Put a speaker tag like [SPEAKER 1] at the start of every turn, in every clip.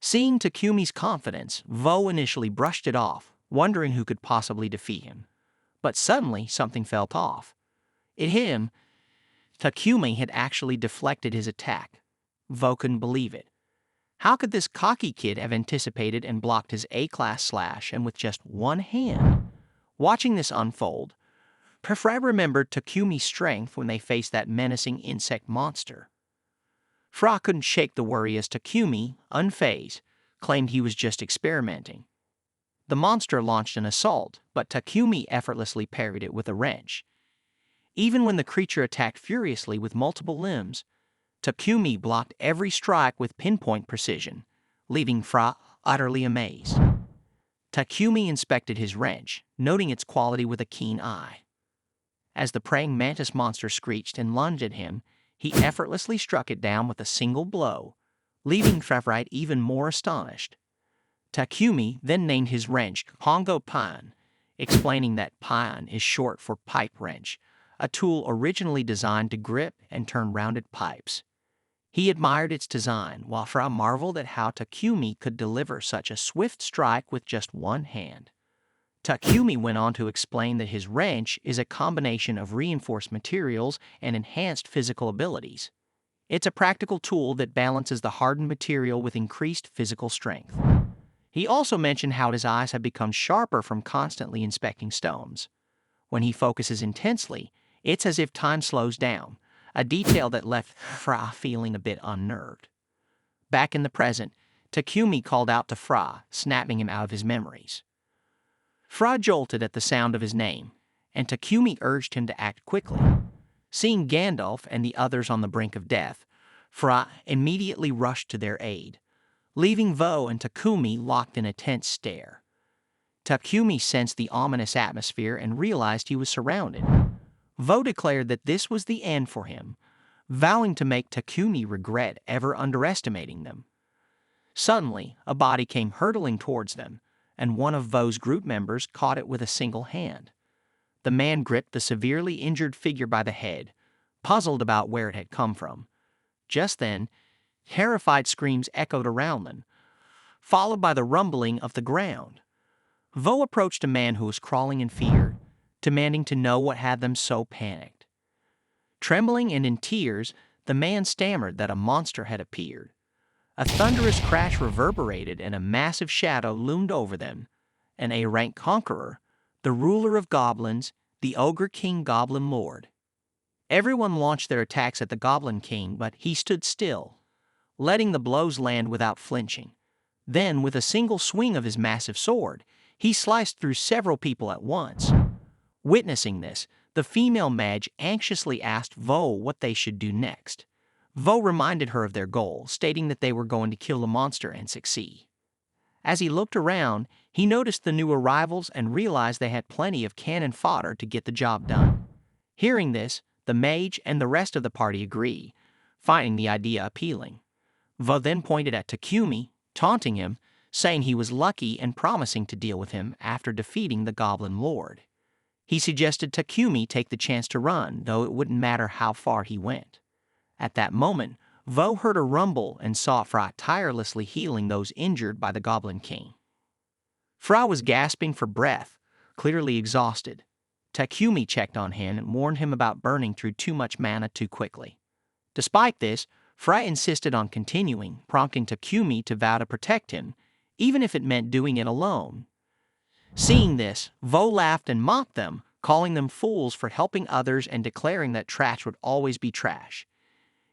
[SPEAKER 1] Seeing Takumi's confidence, Vo initially brushed it off, wondering who could possibly defeat him. But suddenly, something felt off. It hit him. Takumi had actually deflected his attack. Vo couldn't believe it. How could this cocky kid have anticipated and blocked his A-class slash and with just one hand? Watching this unfold, Fra remembered Takumi's strength when they faced that menacing insect monster. Fra couldn't shake the worry as Takumi, unfazed, claimed he was just experimenting. The monster launched an assault, but Takumi effortlessly parried it with a wrench. Even when the creature attacked furiously with multiple limbs, Takumi blocked every strike with pinpoint precision, leaving Fra utterly amazed. Takumi inspected his wrench, noting its quality with a keen eye. As the praying mantis monster screeched and lunged at him, he effortlessly struck it down with a single blow, leaving Fra even more astonished. Takumi then named his wrench Hongo Pine, explaining that pine is short for pipe wrench, a tool originally designed to grip and turn rounded pipes. He admired its design, while Fra marveled at how Takumi could deliver such a swift strike with just one hand. Takumi went on to explain that his wrench is a combination of reinforced materials and enhanced physical abilities. It's a practical tool that balances the hardened material with increased physical strength. He also mentioned how his eyes have become sharper from constantly inspecting stones. When he focuses intensely, it's as if time slows down, a detail that left Fra feeling a bit unnerved. Back in the present, Takumi called out to Fra, snapping him out of his memories. Fra jolted at the sound of his name, and Takumi urged him to act quickly. Seeing Gandalf and the others on the brink of death, Fra immediately rushed to their aid, leaving Vo and Takumi locked in a tense stare. Takumi sensed the ominous atmosphere and realized he was surrounded. Vo declared that this was the end for him, vowing to make Takumi regret ever underestimating them. Suddenly, a body came hurtling towards them, and one of Vo's group members caught it with a single hand. The man gripped the severely injured figure by the head, puzzled about where it had come from. Just then, terrified screams echoed around them, followed by the rumbling of the ground. Vo approached a man who was crawling in fear, demanding to know what had them so panicked. Trembling and in tears, the man stammered that a monster had appeared. A thunderous crash reverberated and a massive shadow loomed over them, and A-rank conqueror, the ruler of goblins, the Ogre King Goblin Lord. Everyone launched their attacks at the Goblin King, but he stood still, letting the blows land without flinching. Then, with a single swing of his massive sword, he sliced through several people at once. Witnessing this, the female mage anxiously asked Vo what they should do next. Vo reminded her of their goal, stating that they were going to kill the monster and succeed. As he looked around, he noticed the new arrivals and realized they had plenty of cannon fodder to get the job done. Hearing this, the mage and the rest of the party agree, finding the idea appealing. Vo then pointed at Takumi, taunting him, saying he was lucky and promising to deal with him after defeating the Goblin Lord. He suggested Takumi take the chance to run, though it wouldn't matter how far he went. At that moment, Vo heard a rumble and saw Fra tirelessly healing those injured by the Goblin King. Fra was gasping for breath, clearly exhausted. Takumi checked on him and warned him about burning through too much mana too quickly. Despite this, Fra insisted on continuing, prompting Takumi to vow to protect him, even if it meant doing it alone. Seeing this, Vo laughed and mocked them, calling them fools for helping others and declaring that trash would always be trash.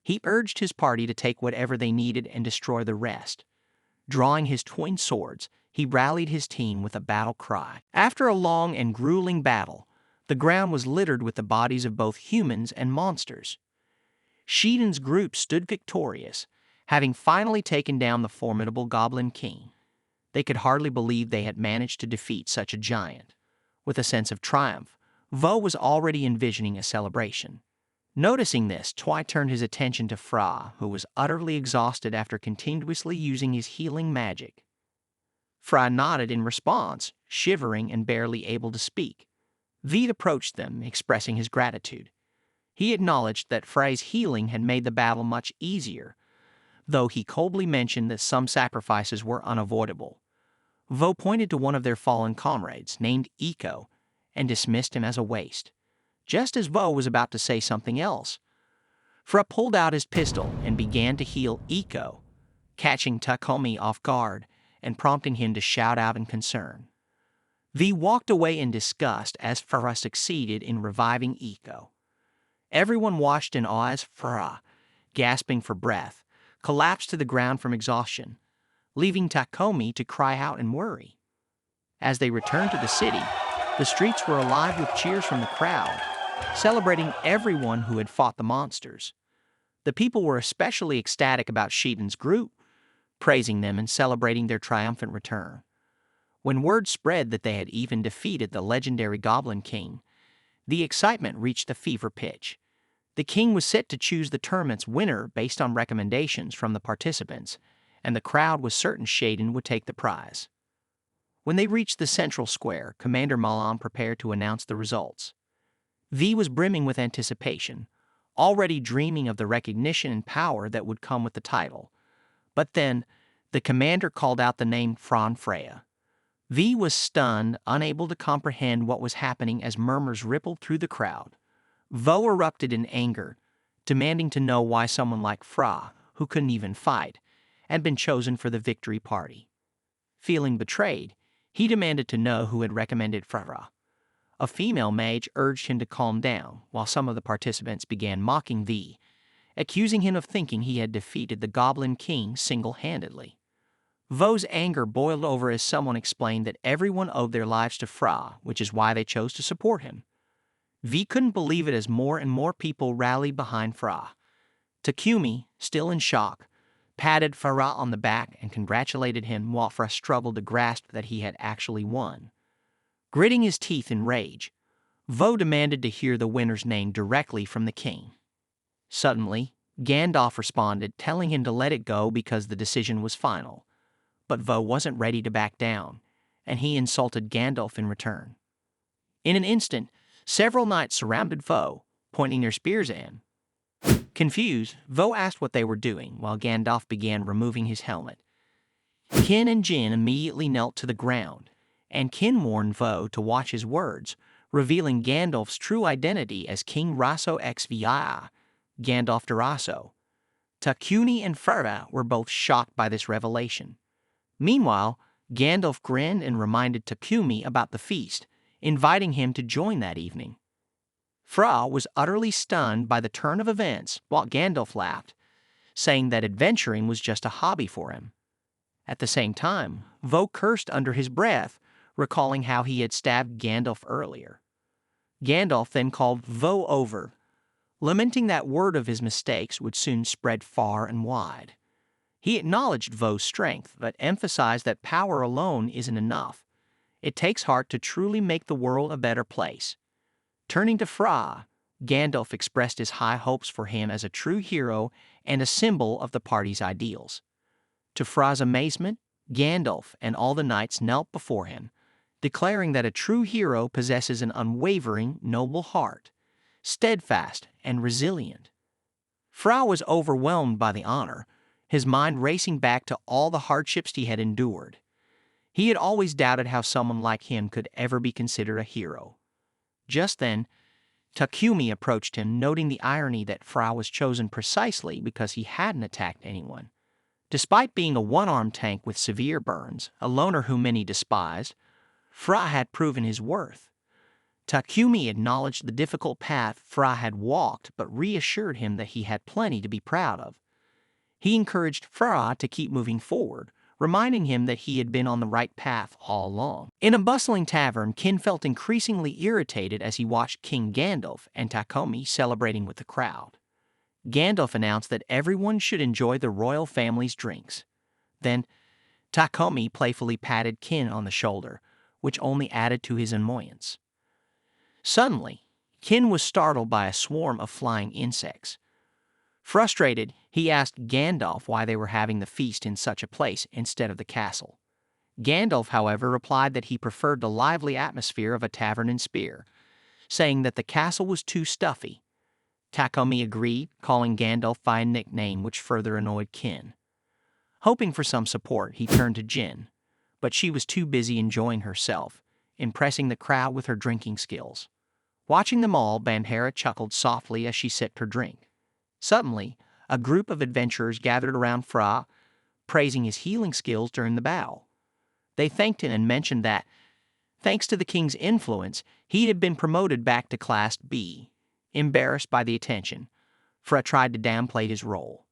[SPEAKER 1] He urged his party to take whatever they needed and destroy the rest. Drawing his twin swords, he rallied his team with a battle cry. After a long and grueling battle, the ground was littered with the bodies of both humans and monsters. Sheedan's group stood victorious, having finally taken down the formidable Goblin King. They could hardly believe they had managed to defeat such a giant. With a sense of triumph, Vo was already envisioning a celebration. Noticing this, Twi turned his attention to Fra, who was utterly exhausted after continuously using his healing magic. Fra nodded in response, shivering and barely able to speak. Veed approached them, expressing his gratitude. He acknowledged that Fra's healing had made the battle much easier, though he coldly mentioned that some sacrifices were unavoidable. Vo pointed to one of their fallen comrades, named Eco, and dismissed him as a waste. Just as Vo was about to say something else, Fra pulled out his pistol and began to heal Eco, catching Takomi off guard and prompting him to shout out in concern. V walked away in disgust as Fra succeeded in reviving Eco. Everyone watched in awe as Fra, gasping for breath, collapsed to the ground from exhaustion, leaving Takomi to cry out in worry. As they returned to the city, the streets were alive with cheers from the crowd, celebrating everyone who had fought the monsters. The people were especially ecstatic about Sheetan's group, praising them and celebrating their triumphant return. When word spread that they had even defeated the legendary Goblin King, the excitement reached a fever pitch. The king was set to choose the tournament's winner based on recommendations from the participants, and the crowd was certain Sheetan would take the prize. When they reached the central square, Commander Malan prepared to announce the results. V was brimming with anticipation, already dreaming of the recognition and power that would come with the title. But then, the commander called out the name Fran Freya. V was stunned, unable to comprehend what was happening as murmurs rippled through the crowd. Vo erupted in anger, demanding to know why someone like Fra, who couldn't even fight, had been chosen for the victory party. Feeling betrayed, he demanded to know who had recommended Fra. A female mage urged him to calm down, while some of the participants began mocking V, accusing him of thinking he had defeated the Goblin King single-handedly. Vo's anger boiled over as someone explained that everyone owed their lives to Fra, which is why they chose to support him. V couldn't believe it as more and more people rallied behind Fra. Takumi, still in shock, patted Fra on the back and congratulated him while Fra struggled to grasp that he had actually won. Gritting his teeth in rage, Vo demanded to hear the winner's name directly from the king. Suddenly, Gandalf responded, telling him to let it go because the decision was final. But Vo wasn't ready to back down, and he insulted Gandalf in return. In an instant, several knights surrounded Vo, pointing their spears at him. Confused, Vo asked what they were doing while Gandalf began removing his helmet. Kin and Jin immediately knelt to the ground, and Kin warned Vo to watch his words, revealing Gandalf's true identity as King Raso XVI, Gandalf de Raso. Takuni and Farah were both shocked by this revelation. Meanwhile, Gandalf grinned and reminded Takumi about the feast, inviting him to join that evening. Fra was utterly stunned by the turn of events, while Gandalf laughed, saying that adventuring was just a hobby for him. At the same time, Vo cursed under his breath, recalling how he had stabbed Gandalf earlier. Gandalf then called Vo over, lamenting that word of his mistakes would soon spread far and wide. He acknowledged Vo's strength, but emphasized that power alone isn't enough. It takes heart to truly make the world a better place. Turning to Fra, Gandalf expressed his high hopes for him as a true hero and a symbol of the party's ideals. To Fra's amazement, Gandalf and all the knights knelt before him, declaring that a true hero possesses an unwavering, noble heart, steadfast and resilient. Fra was overwhelmed by the honor, his mind racing back to all the hardships he had endured. He had always doubted how someone like him could ever be considered a hero. Just then, Takumi approached him, noting the irony that Fra was chosen precisely because he hadn't attacked anyone. Despite being a one-armed tank with severe burns, a loner whom many despised, Fra had proven his worth. Takumi acknowledged the difficult path Fra had walked, but reassured him that he had plenty to be proud of. He encouraged Fra to keep moving forward, reminding him that he had been on the right path all along. In a bustling tavern, Kin felt increasingly irritated as he watched King Gandalf and Takumi celebrating with the crowd. Gandalf announced that everyone should enjoy the royal family's drinks. Then, Takumi playfully patted Kin on the shoulder, which only added to his annoyance. Suddenly, Kin was startled by a swarm of flying insects. Frustrated, he asked Gandalf why they were having the feast in such a place instead of the castle. Gandalf, however, replied that he preferred the lively atmosphere of a tavern in Spear, saying that the castle was too stuffy. Takumi agreed, calling Gandalf by a nickname which further annoyed Kin. Hoping for some support, he turned to Jin, but she was too busy enjoying herself, impressing the crowd with her drinking skills. Watching them all, Bandhera chuckled softly as she sipped her drink. Suddenly, a group of adventurers gathered around Fra, praising his healing skills during the battle. They thanked him and mentioned that, thanks to the king's influence, he had been promoted back to Class B. Embarrassed by the attention, Fra tried to downplay his role.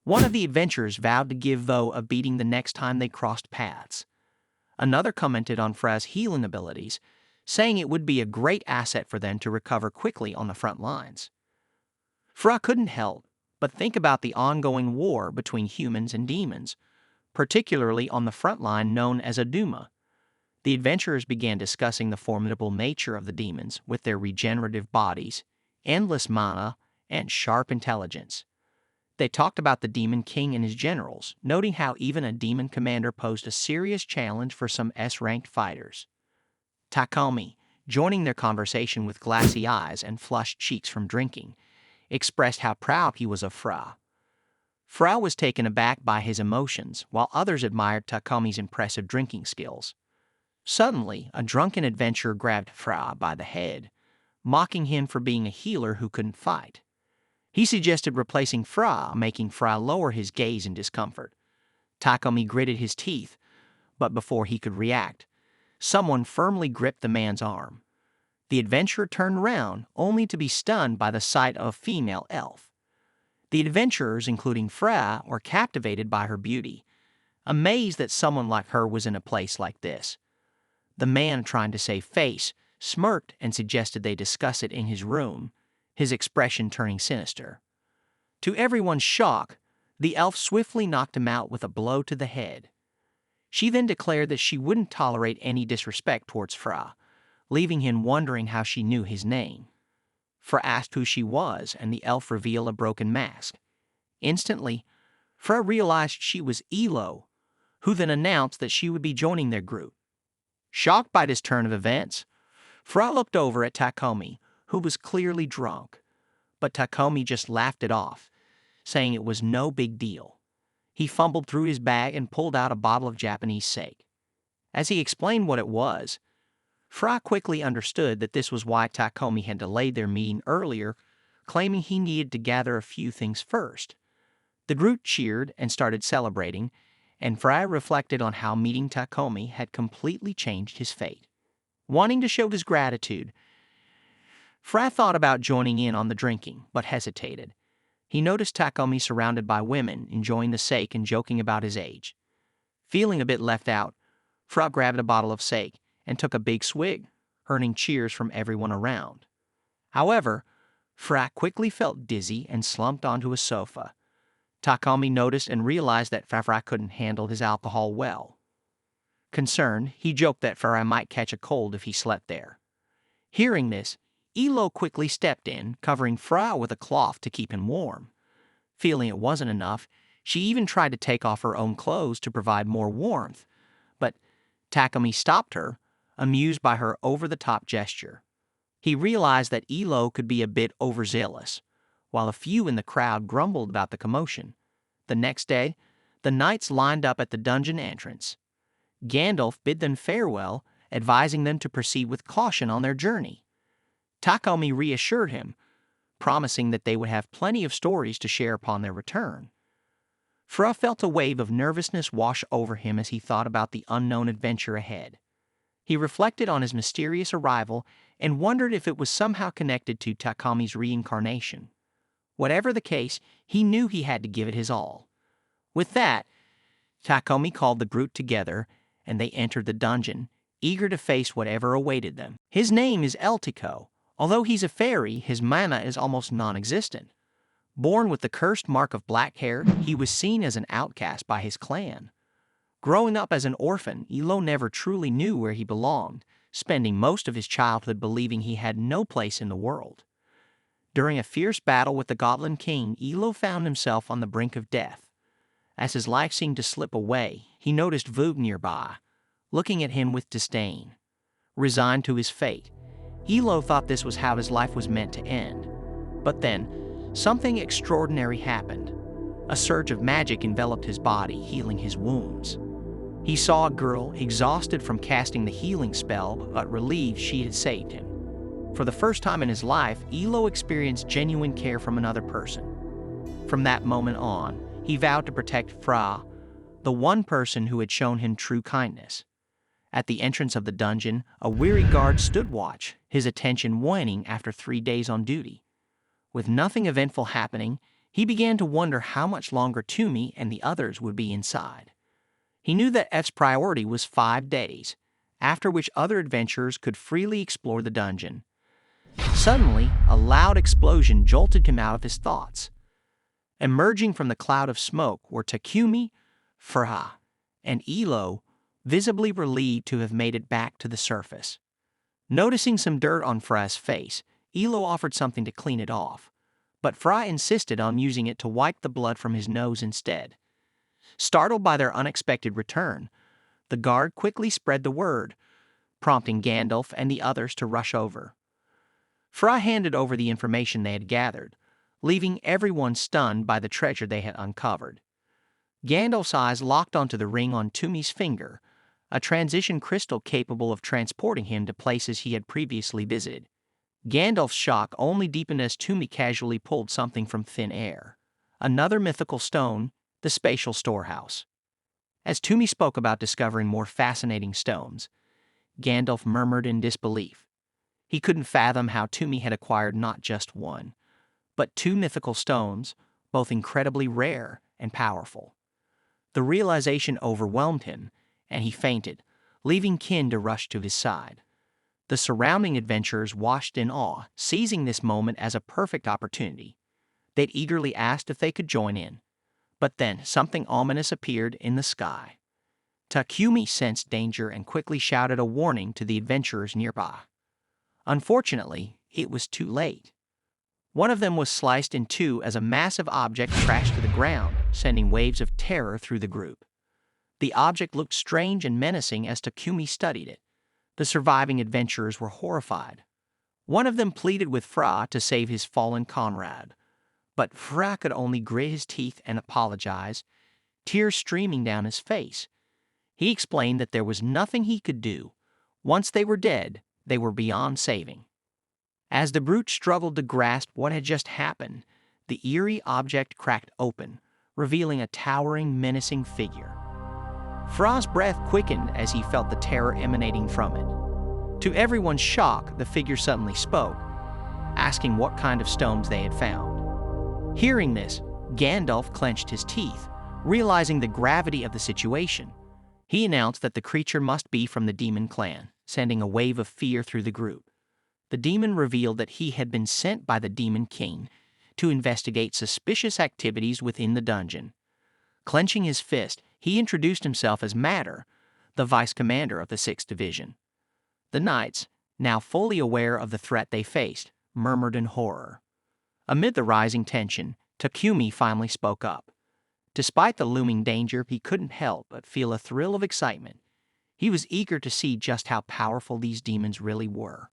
[SPEAKER 1] One of the adventurers vowed to give Vo a beating the next time they crossed paths. Another commented on Fra's healing abilities, saying it would be a great asset for them to recover quickly on the front lines. Fra couldn't help but think about the ongoing war between humans and demons, particularly on the front line known as Aduma. The adventurers began discussing the formidable nature of the demons with their regenerative bodies, endless mana, and sharp intelligence. They talked about the Demon King and his generals, noting how even a demon commander posed a serious challenge for some S-ranked fighters. Takumi, joining their conversation with glassy eyes and flushed cheeks from drinking, expressed how proud he was of Fra. Fra was taken aback by his emotions, while others admired Takumi's impressive drinking skills. Suddenly, a drunken adventurer grabbed Fra by the head, mocking him for being a healer who couldn't fight. He suggested replacing Fra, making Fra lower his gaze in discomfort. Takumi gritted his teeth, but before he could react, someone firmly gripped the man's arm. The adventurer turned around, only to be stunned by the sight of a female elf. The adventurers, including Fra, were captivated by her beauty, amazed that someone like her was in a place like this. The man, trying to save face, smirked and suggested they discuss it in his room, his expression turning sinister. To everyone's shock, the elf swiftly knocked him out with a blow to the head. She then declared that she wouldn't tolerate any disrespect towards Fra, leaving him wondering how she knew his name. Fra asked who she was, and the elf revealed a broken mask. Instantly, Fra realized she was Elo, who then announced that she would be joining their group. Shocked by this turn of events, Fra looked over at Takumi, who was clearly drunk, but Takumi just laughed it off, saying it was no big deal. He fumbled through his bag and pulled out a bottle of Japanese sake. As he explained what it was, Fra quickly understood that this was why Takumi had delayed their meeting earlier, claiming he needed to gather a few things first. The group cheered and started celebrating, and Fra reflected on how meeting Takumi had completely changed his fate. Wanting to show his gratitude, Fra thought about joining in on the drinking, but hesitated. He noticed Takumi surrounded by women, enjoying the sake and joking about his age. Feeling a bit left out, Fra grabbed a bottle of sake and took a big swig, earning cheers from everyone around. However, Fra quickly felt dizzy and slumped onto a sofa. Takumi noticed and realized that Fra couldn't handle his alcohol well. Concerned, he joked that Fra might catch a cold if he slept there. Hearing this, Elo quickly stepped in, covering Fra with a cloth to keep him warm. Feeling it wasn't enough, she even tried to take off her own clothes to provide more warmth, but Takumi stopped her, amused by her over-the-top gesture. He realized that Elo could be a bit overzealous, while a few in the crowd grumbled about the commotion. The next day, the knights lined up at the dungeon entrance. Gandalf bid them farewell, advising them to proceed with caution on their journey. Takumi reassured him, promising that they would have plenty of stories to share upon their return. Fra felt a wave of nervousness wash over him as he thought about the unknown adventure ahead. He reflected on his mysterious arrival and wondered if it was somehow connected to Takumi's reincarnation. Whatever the case, he knew he had to give it his all. With that, Takumi called the group together, and they entered the dungeon, eager to face whatever awaited them. His name is Eltico. Although he's a fairy, his mana is almost non-existent. Born with the cursed mark of black hair, he was seen as an outcast by his clan. Growing up as an orphan, Elo never truly knew where he belonged, spending most of his childhood believing he had no place in the world. During a fierce battle with the Goblin King, Elo found himself on the brink of death. As his life seemed to slip away, he noticed Voog nearby, looking at him with disdain. Resigned to his fate, Elo thought this was how his life was meant to end. But then, something extraordinary happened. A surge of magic enveloped his body, healing his wounds. He saw a girl, exhausted from casting the healing spell, but relieved she had saved him. For the first time in his life, Elo experienced genuine care from another person. From that moment on, he vowed to protect Fra, the one person who had shown him true kindness. At the entrance of the dungeon, a weary guard stood watch, his attention waning after 3 days on duty. With nothing eventful happening, he began to wonder how much longer Toomey and the others would be inside. He knew that F's priority was 5 days, after which other adventurers could freely explore the dungeon. Suddenly, a loud explosion jolted him out of his thoughts. Emerging from the cloud of smoke were Takumi, Fra, and Elo, visibly relieved to have made it back to the surface. Noticing some dirt on Fra's face, Elo offered something to clean it off, but Fra insisted on using it to wipe the blood from his nose instead. Startled by their unexpected return, the guard quickly spread the word, prompting Gandalf and the others to rush over. Fra handed over the information they had gathered, leaving everyone stunned by the treasure they had uncovered. Gandalf's eyes locked onto the ring on Toomey's finger, a transition crystal capable of transporting him to places he had previously visited. Gandalf's shock only deepened as Toomey casually pulled something from thin air. Another mythical stone, the spatial storehouse. As Toomey spoke about discovering more fascinating stones, Gandalf murmured in disbelief. He couldn't fathom how Toomey had acquired not just one, but 2 mythical stones, both incredibly rare and powerful. The realization overwhelmed him, and he fainted, leaving kin to rush to his side. The surrounding adventurers watched in awe, seizing this moment as a perfect opportunity. They'd eagerly asked if they could join in. But then something ominous appeared in the sky. Takumi sensed danger and quickly shouted a warning to the adventurers nearby. Unfortunately, it was too late. One of them was sliced in 2 as a massive object crashed to the ground, sending waves of terror through the group. The object looked strange and menacing as Takumi studied it. The surviving adventurers were horrified. One of them pleaded with Fra to save his fallen comrade, but Fra could only grit his teeth and apologize, tears streaming down his face. He explained that there was nothing he could do. Once they were dead, they were beyond saving. As the brute struggled to grasp what had just happened, the eerie object cracked open, revealing a towering, menacing figure. Fra's breath quickened as he felt the terror emanating from it. To everyone's shock, the figure suddenly spoke, asking what kind of stones they had found. Hearing this, Gandalf clenched his teeth, realizing the gravity of the situation. He announced that the creature must be from the demon clan, sending a wave of fear through the group. The demon revealed that he had been sent by the Demon King to investigate suspicious activities within the dungeon. Clenching his fist, he introduced himself as Matter, the vice commander of the 6th Division. The knights, now fully aware of the threat they faced, murmured in horror. Amid the rising tension, Takumi finally spoke up. Despite the looming danger, he couldn't help but feel a thrill of excitement. He was eager to see just how powerful these demons really were.